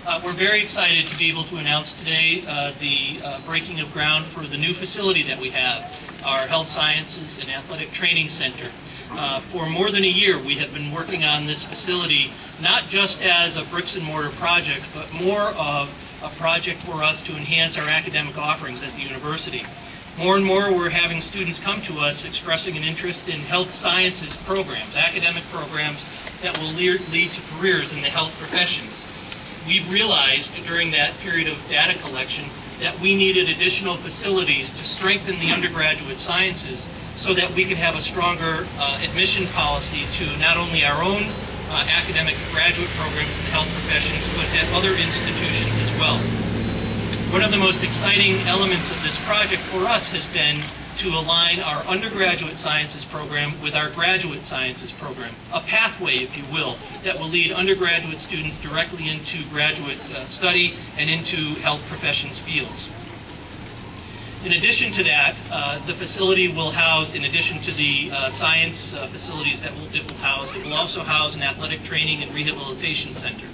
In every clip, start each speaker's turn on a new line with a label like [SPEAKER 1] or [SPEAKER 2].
[SPEAKER 1] We're very excited to be able to announce today the breaking of ground for the new facility that we have, our Health Sciences and Athletic Training Center. For more than a year, we have been working on this facility, not just as a bricks and mortar project, but more of a project for us to enhance our academic offerings at the university. More and more, we're having students come to us expressing an interest in health sciences programs, academic programs that will lead to careers in the health professions. We've realized during that period of data collection that we needed additional facilities to strengthen the undergraduate sciences so that we could have a stronger admission policy to not only our own academic graduate programs in the health professions, but at other institutions as well. One of the most exciting elements of this project for us has been to align our undergraduate sciences program with our graduate sciences program, a pathway, if you will, that will lead undergraduate students directly into graduate study and into health professions fields. In addition to that, the facility will house, in addition to the science facilities that it will also house an athletic training and rehabilitation center.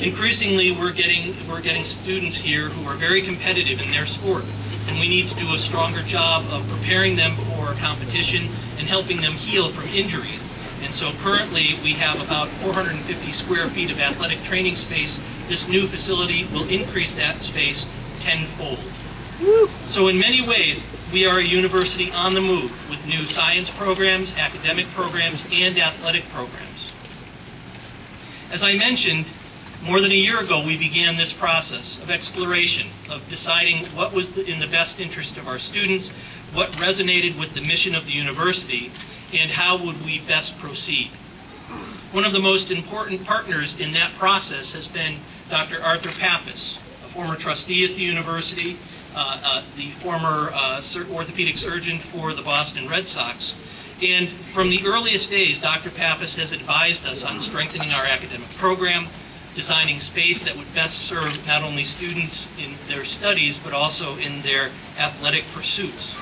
[SPEAKER 1] Increasingly, we're getting students here who are very competitive in their sport, and we need to do a stronger job of preparing them for competition and helping them heal from injuries. And so currently, we have about 450 square feet of athletic training space. This new facility will increase that space tenfold. So in many ways, we are a university on the move with new science programs, academic programs, and athletic programs. As I mentioned, more than a year ago, we began this process of exploration, of deciding what was in the best interest of our students, what resonated with the mission of the university, and how would we best proceed. One of the most important partners in that process has been Dr. Arthur Pappas, a former trustee at the university, the former orthopedic surgeon for the Boston Red Sox. And from the earliest days, Dr. Pappas has advised us on strengthening our academic program, designing space that would best serve not only students in their studies, but also in their athletic pursuits.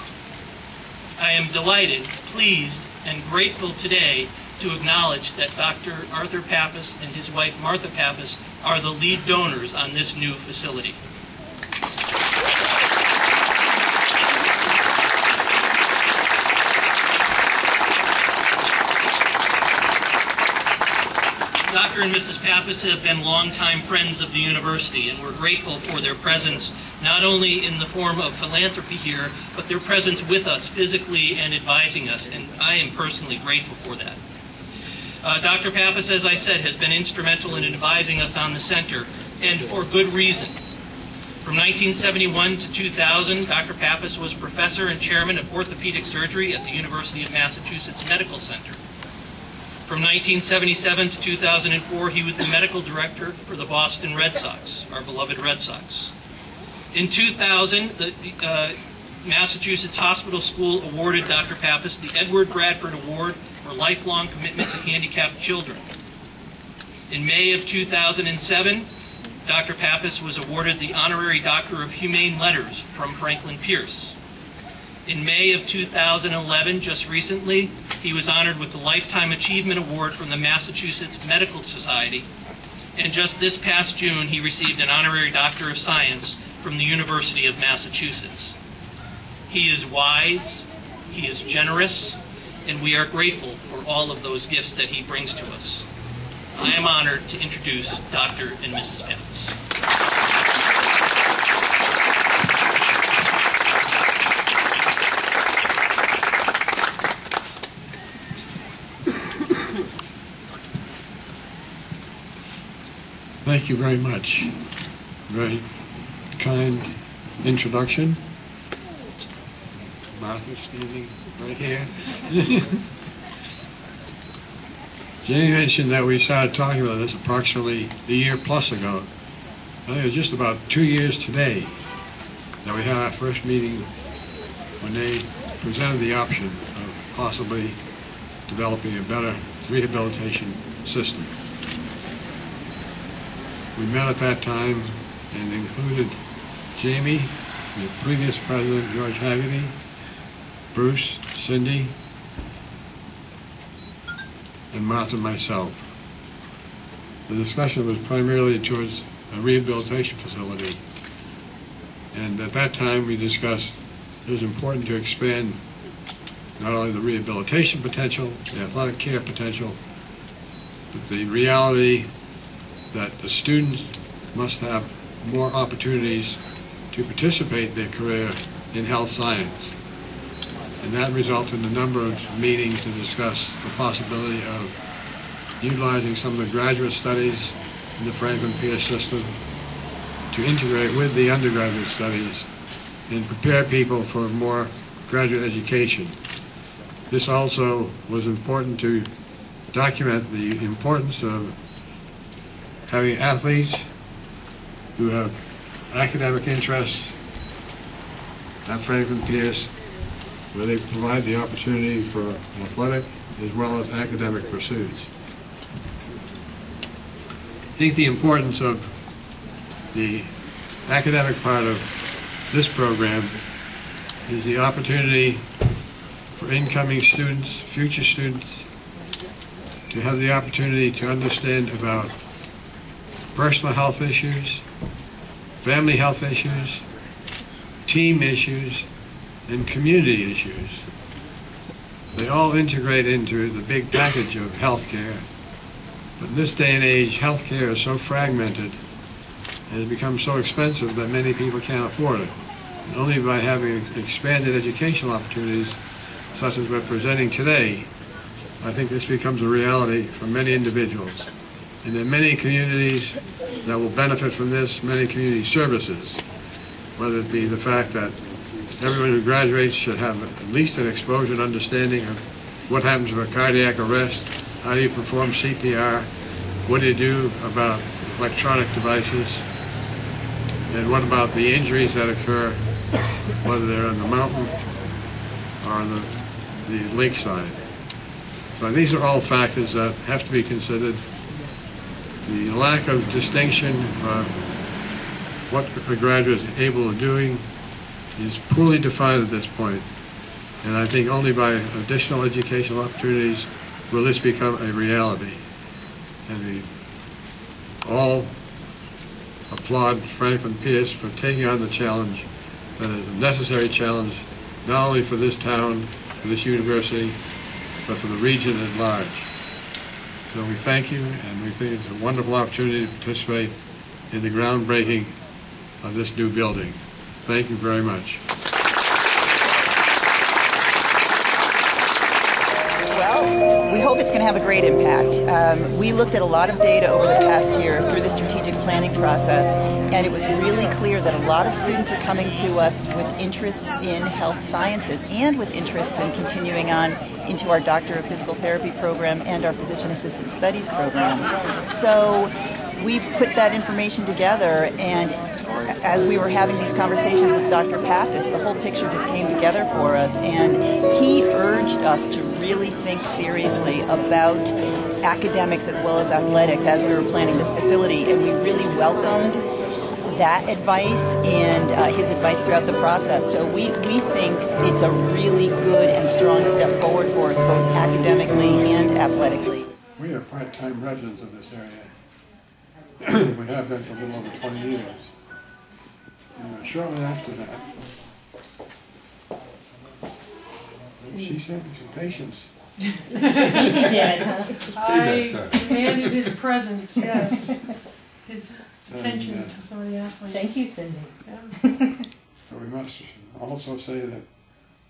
[SPEAKER 1] I am delighted, pleased, and grateful today to acknowledge that Dr. Arthur Pappas and his wife Martha Pappas are the lead donors on this new facility. Dr. and Mrs. Pappas have been longtime friends of the university, and we're grateful for their presence, not only in the form of philanthropy here, but their presence with us physically and advising us, and I am personally grateful for that. Dr. Pappas, as I said, has been instrumental in advising us on the center, and for good reason. From 1971 to 2000, Dr. Pappas was professor and chairman of orthopedic surgery at the University of Massachusetts Medical Center. From 1977 to 2004, he was the medical director for the Boston Red Sox, our beloved Red Sox. In 2000, the Massachusetts Hospital School awarded Dr. Pappas the Edward Bradford Award for lifelong commitment to handicapped children. In May of 2007, Dr. Pappas was awarded the Honorary Doctor of Humane Letters from Franklin Pierce. In May of 2011, just recently, he was honored with the Lifetime Achievement Award from the Massachusetts Medical Society. And just this past June, he received an Honorary Doctor of Science from the University of Massachusetts. He is wise, he is generous, and we are grateful for all of those gifts that he brings to us. I am honored to introduce Dr. and Mrs. Pappas.
[SPEAKER 2] Thank you very much. Very kind introduction. Martha standing right here. Jamie mentioned that we started talking about this approximately a year plus ago. I think it was just about 2 years today that we had our first meeting when they presented the option of possibly developing a better rehabilitation system. We met at that time and included Jamie, the previous president, George Haggerty, Bruce, Cindy, and Martha and myself. The discussion was primarily towards a rehabilitation facility. And at that time we discussed it was important to expand not only the rehabilitation potential, the athletic care potential, but the reality that the students must have more opportunities to participate in their career in health science. And that resulted in a number of meetings to discuss the possibility of utilizing some of the graduate studies in the Franklin Pierce system to integrate with the undergraduate studies and prepare people for more graduate education. This also was important to document the importance of having athletes who have academic interests at Franklin Pierce, where they provide the opportunity for athletic as well as academic pursuits. I think the importance of the academic part of this program is the opportunity for incoming students, future students, to have the opportunity to understand about personal health issues, family health issues, team issues, and community issues. They all integrate into the big package of healthcare. But in this day and age, healthcare is so fragmented and has become so expensive that many people can't afford it. And only by having expanded educational opportunities, such as we're presenting today, I think this becomes a reality for many individuals. And there are many communities that will benefit from this, many community services, whether it be the fact that everyone who graduates should have at least an exposure and understanding of what happens with a cardiac arrest, how do you perform CPR, what do you do about electronic devices, and what about the injuries that occur, whether they're on the mountain or on the lakeside. So these are all factors that have to be considered. The lack of distinction of what a graduate is able of doing is poorly defined at this point. And I think only by additional educational opportunities will this become a reality. And we all applaud Franklin Pierce for taking on the challenge that is a necessary challenge, not only for this town, for this university, but for the region at large. So we thank you, and we think it's a wonderful opportunity to participate in the groundbreaking of this new building. Thank you very much.
[SPEAKER 3] Well, we hope it's going to have a great impact. We looked at a lot of data over the past year through the strategic planning process, and it was really clear that a lot of students are coming to us with interests in health sciences and with interests in continuing on into our Doctor of Physical Therapy program and our Physician Assistant Studies programs. So we put that information together, and as we were having these conversations with Dr. Pappas, the whole picture just came together for us, and he urged us to really think seriously about academics as well as athletics as we were planning this facility, and we really welcomed that advice and his advice throughout the process. So we think it's a really good and strong step forward for us, both academically and athletically.
[SPEAKER 2] We are part-time residents of this area. We have been for a little over 20 years. Shortly after that, she sent me some patience.
[SPEAKER 4] He did. I demanded his presence, yes. His attention to some of the athletes.
[SPEAKER 5] Thank you, Cindy.
[SPEAKER 4] Yeah.
[SPEAKER 2] So we must also say that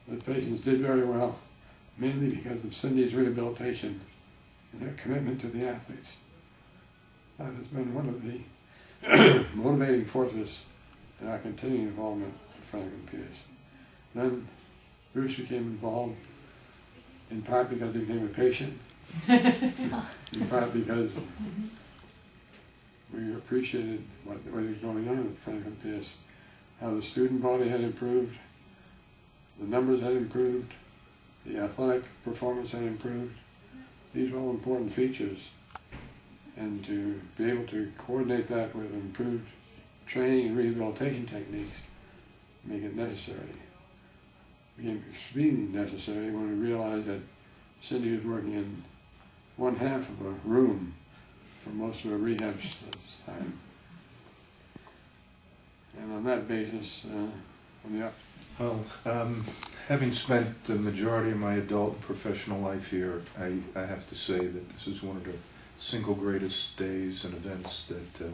[SPEAKER 2] the patients did very well, mainly because of Cindy's rehabilitation and her commitment to the athletes. That has been one of the motivating forces in our continuing involvement with Franklin Pierce. Then Bruce became involved, in part because he became a patient, in part because we appreciated what was going on at Franklin Pierce, how the student body had improved, the numbers had improved, the athletic performance had improved. These are all important features, and to be able to coordinate that with improved training and rehabilitation techniques make it necessary. It became extremely necessary when we realized that Cindy was working in one half of a room for most of her rehab time. And on that basis, yeah.
[SPEAKER 5] Well, having spent the majority of my adult and professional life here, I have to say that this is one of the single greatest days and events that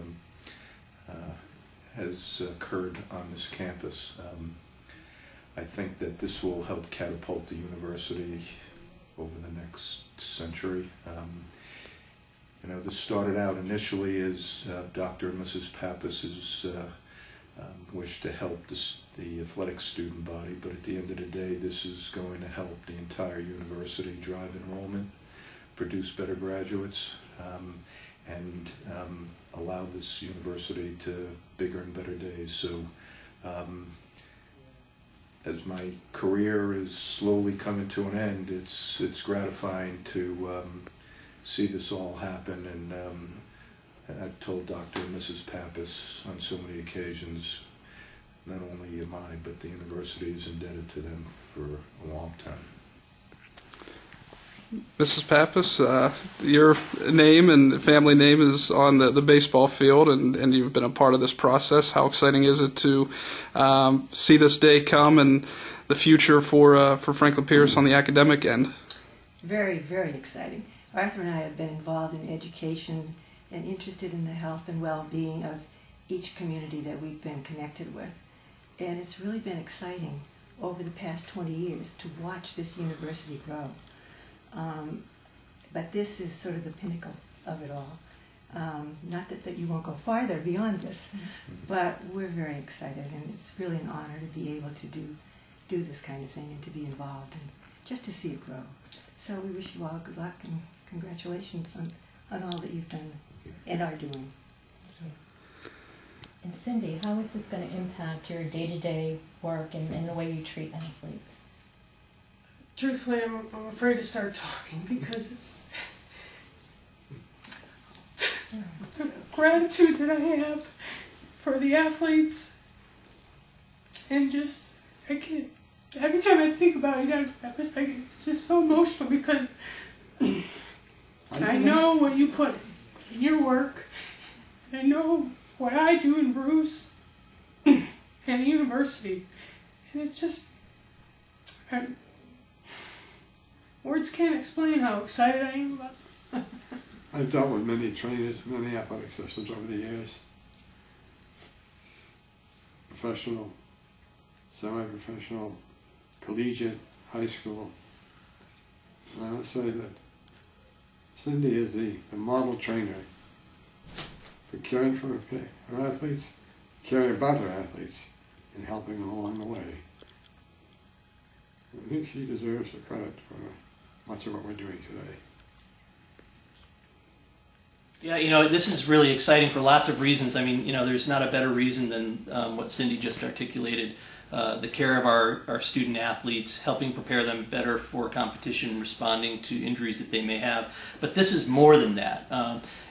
[SPEAKER 5] has occurred on this campus. I think that this will help catapult the university over the next century. You know, this started out initially as Dr. and Mrs. Pappas's wish to help the athletic student body, but at the end of the day, this is going to help the entire university drive enrollment, produce better graduates, and allow this university to bigger and better days. So as my career is slowly coming to an end, it's gratifying to see this all happen, and I've told Dr. and Mrs. Pappas on so many occasions, not only am I, but the university is indebted to them for a long time.
[SPEAKER 6] Mrs. Pappas, your name and family name is on the baseball field, and you've been a part of this process. How exciting is it to see this day come and the future for Franklin Pierce on the academic end?
[SPEAKER 7] Very, very exciting. Arthur and I have been involved in education and interested in the health and well-being of each community that we've been connected with. And it's really been exciting over the past 20 years to watch this university grow. But this is sort of the pinnacle of it all. Not that you won't go farther beyond this, but we're very excited, and it's really an honor to be able to do this kind of thing and to be involved and just to see it grow. So we wish you all good luck and congratulations on all that you've done and are doing.
[SPEAKER 8] And Cindy, how is this going to impact your day-to-day work and the way you treat athletes?
[SPEAKER 4] Truthfully, I'm afraid to start talking because it's the gratitude that I have for the athletes, and just, I can't, every time I think about it, it's just so emotional because I know what you put in your work, I know what I do in Bruce and the university, and it's just, words can't explain how excited I am about it.
[SPEAKER 2] I've dealt with many trainers, many athletic systems over the years. Professional, semi-professional, collegiate, high school. And I must say that Cindy is the model trainer for caring for her athletes, caring about her athletes, and helping them along the way. I think she deserves the credit for much of what we're doing today.
[SPEAKER 1] Yeah, you know, this is really exciting for lots of reasons. I mean, you know, there's not a better reason than what Cindy just articulated. The care of our student athletes, helping prepare them better for competition, responding to injuries that they may have. But this is more than that.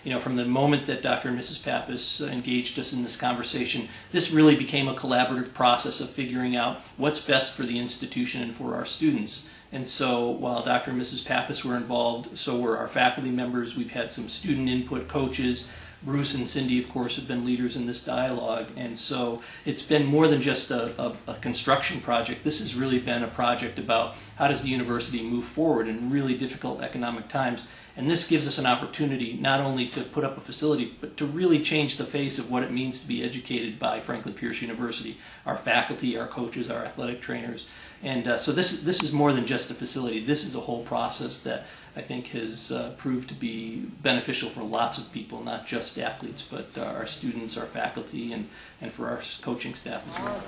[SPEAKER 1] You know, from the moment that Dr. and Mrs. Pappas engaged us in this conversation, this really became a collaborative process of figuring out what's best for the institution and for our students. And so while Dr. and Mrs. Pappas were involved, so were our faculty members. We've had some student input, coaches. Bruce and Cindy, of course, have been leaders in this dialogue. And so it's been more than just a construction project. This has really been a project about how does the university move forward in really difficult economic times. And this gives us an opportunity not only to put up a facility, but to really change the face of what it means to be educated by Franklin Pierce University, our faculty, our coaches, our athletic trainers. And so this is more than just a facility. This is a whole process that I think has proved to be beneficial for lots of people, not just athletes, but our students, our faculty, and for our coaching staff as well.